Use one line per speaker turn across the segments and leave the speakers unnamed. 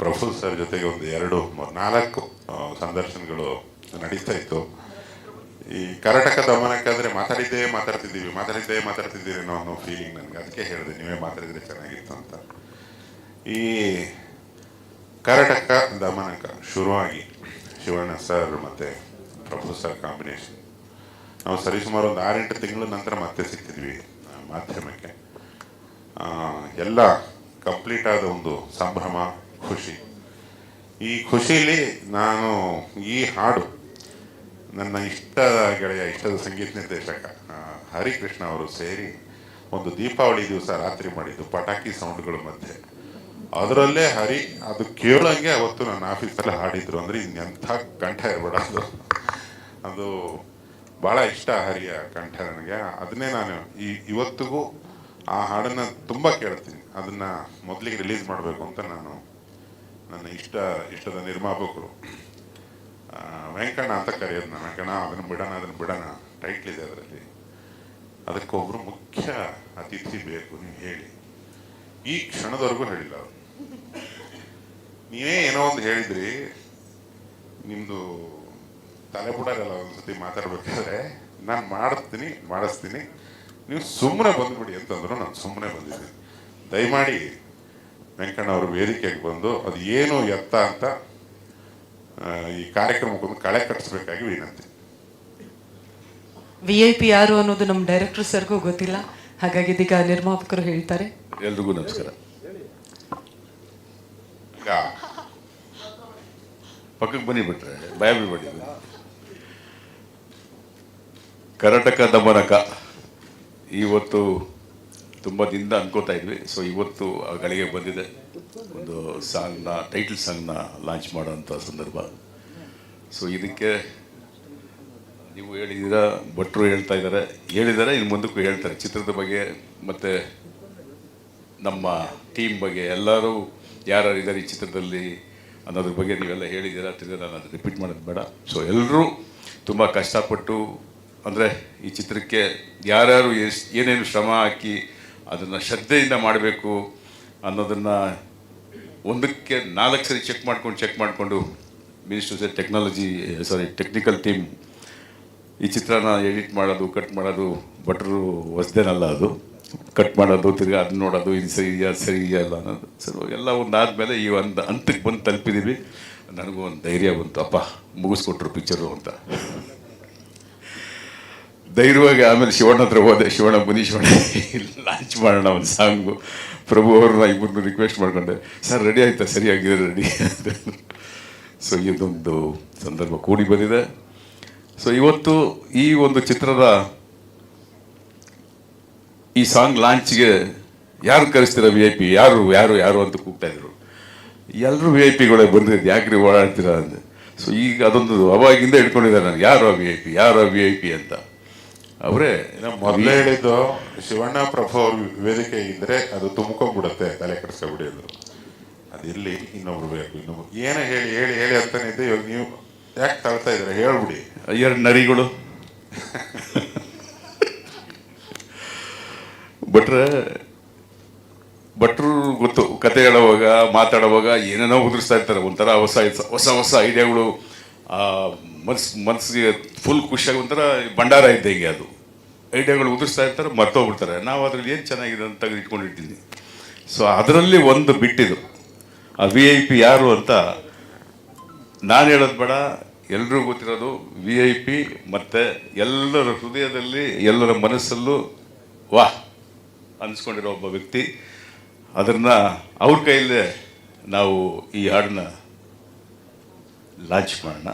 ಪ್ರಭು sir ಜೊತೆಗೆ ಒಂದು 2-4 ಸಂದರ್ಶನಗಳು ನಡೀತಾ ಇತ್ತು. ಈ ಕರ್ನಾಟಕ ದಮನಕ್ಕಾದರೆ ಮಾತಾಡ್ತಿದ್ದೀರಿ ಅನ್ನೋ ಫೀಲಿಂಗ್ ನನಗೆ. ಅದಕ್ಕೆ ಹೇಳಿದೆ ನೀವೇ ಮಾತಾಡಿದರೆ ಚೆನ್ನಾಗಿತ್ತು ಅಂತ. ಈ ಕರ್ನಾಟಕ ದಮನಕ ಶುರುವಾಗಿ ಶಿವಣ್ಣ ಸರ್ ಮತ್ತು ಪ್ರಭು ಸರ್ ಕಾಂಬಿನೇಷನ್, ನಾವು ಸರಿಸುಮಾರು ಒಂದು 6-8 ತಿಂಗಳ ನಂತರ ಮತ್ತೆ ಸಿಗ್ತಿದ್ವಿ ಮಾಧ್ಯಮಕ್ಕೆ. ಎಲ್ಲ ಕಂಪ್ಲೀಟ್ ಆದ ಒಂದು ಸಂಭ್ರಮ, ಖುಷಿ. ಈ ಖುಷಿಯಲ್ಲಿ ನಾನು ಈ ಹಾಡು ನನ್ನ ಇಷ್ಟದ ಸಂಗೀತ ನಿರ್ದೇಶಕ ಹರಿಕೃಷ್ಣ ಅವರು ಸೇರಿ ಒಂದು ದೀಪಾವಳಿ ದಿವಸ ರಾತ್ರಿ ಮಾಡಿದ್ದು ಪಟಾಕಿ ಸೌಂಡ್ಗಳ ಮಧ್ಯೆ, ಅದರಲ್ಲೇ ಹರಿ ಅದು ಕೇಳಂಗೆ ಅವತ್ತು ನನ್ನ ಆಫೀಸಲ್ಲಿ ಹಾಡಿದ್ರು. ಅಂದರೆ ಇನ್ನೆಂಥ ಕಂಠ ಇರಬೇಡ, ಅದು ಭಾಳ ಇಷ್ಟ ಹರಿಯ ಕಂಠ ನನಗೆ. ಅದನ್ನೇ ನಾನು ಇವತ್ತಿಗೂ ಆ ಹಾಡನ್ನು ತುಂಬ ಕೇಳ್ತೀನಿ. ಅದನ್ನು ಮೊದಲಿಗೆ ರಿಲೀಸ್ ಮಾಡಬೇಕು ಅಂತ ನಾನು ನನ್ನ ಇಷ್ಟದ ನಿರ್ಮಾಪಕರು ವೆಂಕಣ್ಣ ಅಂತ ಕರೆಯೋದು. ನಾನು ವೆಂಕಣ್ಣ ಅದನ್ನು ಬಿಡೋಣ ಟೈಟ್ಲ್ ಇದೆ ಅದರಲ್ಲಿ, ಅದಕ್ಕೊಬ್ಬರು ಮುಖ್ಯ ಅತಿಥಿ ಬೇಕು ನೀವು ಹೇಳಿ. ಈ ಕ್ಷಣದವರೆಗೂ ಹೇಳಿಲ್ಲ ಅವರು. ನೀವೇ ಏನೋ ಒಂದು ಹೇಳಿದ್ರಿ, ನಿಮ್ಮದು ತಲೆ ಬಿಡೋಲ್ಲ ಒಂದ್ಸತಿ ಮಾತಾಡ್ಬೇಕಾದ್ರೆ, ನಾನು ಮಾಡಿಸ್ತೀನಿ, ನೀವು ಸುಮ್ಮನೆ ಬಂದುಬಿಡಿ ಅಂತಂದ್ರು. ನಾನು ಸುಮ್ಮನೆ ಬಂದಿದ್ದೀನಿ. ದಯಮಾಡಿ ವೆಂಕಣ್ಣ ಅವರು ವೇದಿಕೆಗೆ ಬಂದು ಅದು ಏನು ಎತ್ತ ಅಂತ ಈ ಕಾರ್ಯಕ್ರಮಕ್ಕೊಂದು ಕಳೆ ಕಟ್ಟಿಸ್ಬೇಕಾಗಿ ವಿನಂತಿ.
VIP ಯಾರು ಅನ್ನೋದು ನಮ್ಮ ಡೈರೆಕ್ಟರ್ ಸರ್ಗೂ ಗೊತ್ತಿಲ್ಲ, ಹಾಗಾಗಿ ಇದೀಗ ನಿರ್ಮಾಪಕರು ಹೇಳ್ತಾರೆ.
ಎಲ್ರಿಗೂ ನಮಸ್ಕಾರ. ಪಕ್ಕಕ್ಕೆ ಬನ್ನಿ ಬಿಟ್ರೆ ಭಯ ಬೀಳ್ಬೇಡಿ. ಕರ್ನಾಟಕ ದಮನಕ ಇವತ್ತು ತುಂಬ ದಿನದ ಅನ್ಕೋತಾ ಇದ್ವಿ. ಸೊ ಇವತ್ತು ಆ ಗಳಿಗೆ ಬಂದಿದೆ. ಒಂದು ಸಾಂಗ್ನ, ಟೈಟಲ್ ಸಾಂಗ್ನ ಲಾಂಚ್ ಮಾಡೋಂಥ ಸಂದರ್ಭ. ಸೊ ಇದಕ್ಕೆ ನೀವು ಹೇಳಿದ್ದೀರಾ, ಭಟ್ರು ಹೇಳಿದ್ದಾರೆ, ಇನ್ನು ಮುಂದಕ್ಕೂ ಹೇಳ್ತಾರೆ ಚಿತ್ರದ ಬಗ್ಗೆ ಮತ್ತು ನಮ್ಮ ಟೀಮ್ ಬಗ್ಗೆ. ಎಲ್ಲರೂ ಯಾರು ಇದ್ದಾರೆ ಈ ಚಿತ್ರದಲ್ಲಿ ಅನ್ನೋದ್ರ ಬಗ್ಗೆ ನೀವೆಲ್ಲ ಹೇಳಿದ್ದೀರಾ. ತಿರ್ಗಿ ನಾನು ಅದು ರಿಪೀಟ್ ಮಾಡೋದು ಬೇಡ. ಸೊ ಎಲ್ಲರೂ ತುಂಬ ಕಷ್ಟಪಟ್ಟು, ಅಂದರೆ ಈ ಚಿತ್ರಕ್ಕೆ ಯಾರ್ಯಾರು ಏನೇನು ಶ್ರಮ ಹಾಕಿ ಅದನ್ನು ಶ್ರದ್ಧೆಯಿಂದ ಮಾಡಬೇಕು ಅನ್ನೋದನ್ನು ಒಂದಕ್ಕೆ 4 ಸರಿ ಚೆಕ್ ಮಾಡಿಕೊಂಡು ಮಿನಿಸ್ಟರ್ ಟೆಕ್ನಿಕಲ್ ಟೀಮ್ ಈ ಚಿತ್ರನ ಎಡಿಟ್ ಮಾಡೋದು, ಕಟ್ ಮಾಡೋದು ಭಟ್ರು ಹೊಸದೇನಲ್ಲ. ಅದು ಕಟ್ ಮಾಡೋದು, ತಿರ್ಗಿ ಅದನ್ನ ನೋಡೋದು, ಇದು ಸರಿ ಇದೆಯಾ ಸರಿ ಇದೆಯಲ್ಲ ಅನ್ನೋದು. ಸೊ ಎಲ್ಲ ಒಂದಾದಮೇಲೆ ಈ ಒಂದು ಹಂತಕ್ಕೆ ಬಂದು ತಲುಪಿದ್ದೀವಿ. ನನಗೂ ಒಂದು ಧೈರ್ಯ ಬಂತು, ಅಪ್ಪ ಮುಗಿಸ್ಕೊಟ್ರು ಪಿಕ್ಚರು ಅಂತ ಧೈರ್ಯವಾಗಿ. ಆಮೇಲೆ ಶಿವಣ್ಣ ಹತ್ರ ಹೋದೆ, ಶಿವಣ್ಣ ಲಾಂಚ್ ಮಾಡೋಣ ಒಂದು ಸಾಂಗು. ಪ್ರಭು ಅವ್ರನ್ನ ಇಬ್ಬರನ್ನು ರಿಕ್ವೆಸ್ಟ್ ಮಾಡ್ಕೊಂಡೆ, ಸರ್ ರೆಡಿ ಆಯ್ತಾ? ಸರಿಯಾಗಿದೆ ರೆಡಿ ಅಂತ. ಸೊ ಇದೊಂದು ಸಂದರ್ಭ ಕೂಡಿ ಬಂದಿದೆ. ಸೊ ಇವತ್ತು ಈ ಒಂದು ಚಿತ್ರದ ಈ ಸಾಂಗ್ ಲಾಂಚ್ಗೆ ಯಾರು ಕರೆಸ್ತೀರ? VIP ಯಾರು ಅಂತ ಕೂಗ್ತಾ ಇದ್ರು. ಎಲ್ಲರೂ VIP ಬಂದಿದ್ದು, ಯಾಕ್ರಿ ಓಡಾಡ್ತೀರಾ ಅಂದೆ. ಸೊ ಈಗ ಅದೊಂದು ಅವಾಗಿಂದ ಇಟ್ಕೊಂಡಿದ್ದಾರೆ ನಾನು, ಯಾರು VIP ಅಂತ. ಅವರೇ
ಮೊದಲೇ ಹೇಳಿದ್ದು, ಶಿವಣ್ಣ ಪ್ರಭು ಅವ್ರ ವೇದಿಕೆ ಇದ್ರೆ ಅದು ತುಂಬ್ಕೊಂಡ್ಬಿಡುತ್ತೆ, ತಲೆ ಕೆಡಿಸ್ಕೊಬಿಡಿ ಅಂದರು. ಅದಿರಲಿ, ಇನ್ನೊಬ್ರು ಬೇಕು. ಏನೋ ಹೇಳಿ ಅಂತಾನೆ ಇದ್ದೆ. ಇವಾಗ ನೀವು ಯಾಕೆ ತಳ್ತಾ ಇದ್ರೆ ಹೇಳ್ಬಿಡಿ.
2 ನರಿಗಳು ಭಟ್ರು ಗೊತ್ತು. ಕತೆ ಹೇಳುವಾಗ, ಮಾತಾಡುವಾಗ ಏನೇನೋ ಉದುರಿಸ್ತಾ ಇರ್ತಾರೆ. ಒಂಥರ ಹೊಸ ಐಡಿಯಾಗಳು ಮನಸ್ಸಿಗೆ ಫುಲ್ ಖುಷಿಯಾಗಿ ಒಂಥರ ಭಂಡಾರ ಇದ್ದಂಗೆ. ಅದು ಐಡಿಯಾಗಳು ಉದುರಿಸ್ತಾ ಇರ್ತಾರೆ, ಮರ್ತೋಗ್ಬಿಡ್ತಾರೆ. ನಾವು ಅದರಲ್ಲಿ ಏನು ಚೆನ್ನಾಗಿದೆ ಅಂತ ತೆಗೆದಿಟ್ಕೊಂಡಿರ್ತೀನಿ. ಸೊ ಅದರಲ್ಲಿ ಒಂದು ಬಿಟ್ಟಿದ್ದು ಆ VIP ಯಾರು ಅಂತ ನಾನು ಹೇಳೋದು ಬೇಡ, ಎಲ್ಲರೂ ಗೊತ್ತಿರೋದು VIP. ಮತ್ತು ಎಲ್ಲರ ಹೃದಯದಲ್ಲಿ, ಎಲ್ಲರ ಮನಸ್ಸಲ್ಲೂ ವಾಹ್ ಅನ್ನಿಸ್ಕೊಂಡಿರೋ ಒಬ್ಬ ವ್ಯಕ್ತಿ. ಅದನ್ನು ಅವ್ರ ಕೈಯಲ್ಲೇ ನಾವು ಈ ಹಾಡನ್ನ ಲಾಂಚ್ ಮಾಡೋಣ.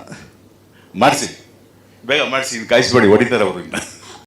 ಮಾಡಿಸಿ, ಬೇಗ ಮಾಡಿಸಿ, ಇನ್ನು ಕಾಯಿಸ್ಬೇಡಿ, ಹೊಡಿತಾರೆ ಅವರು ಇನ್ನು.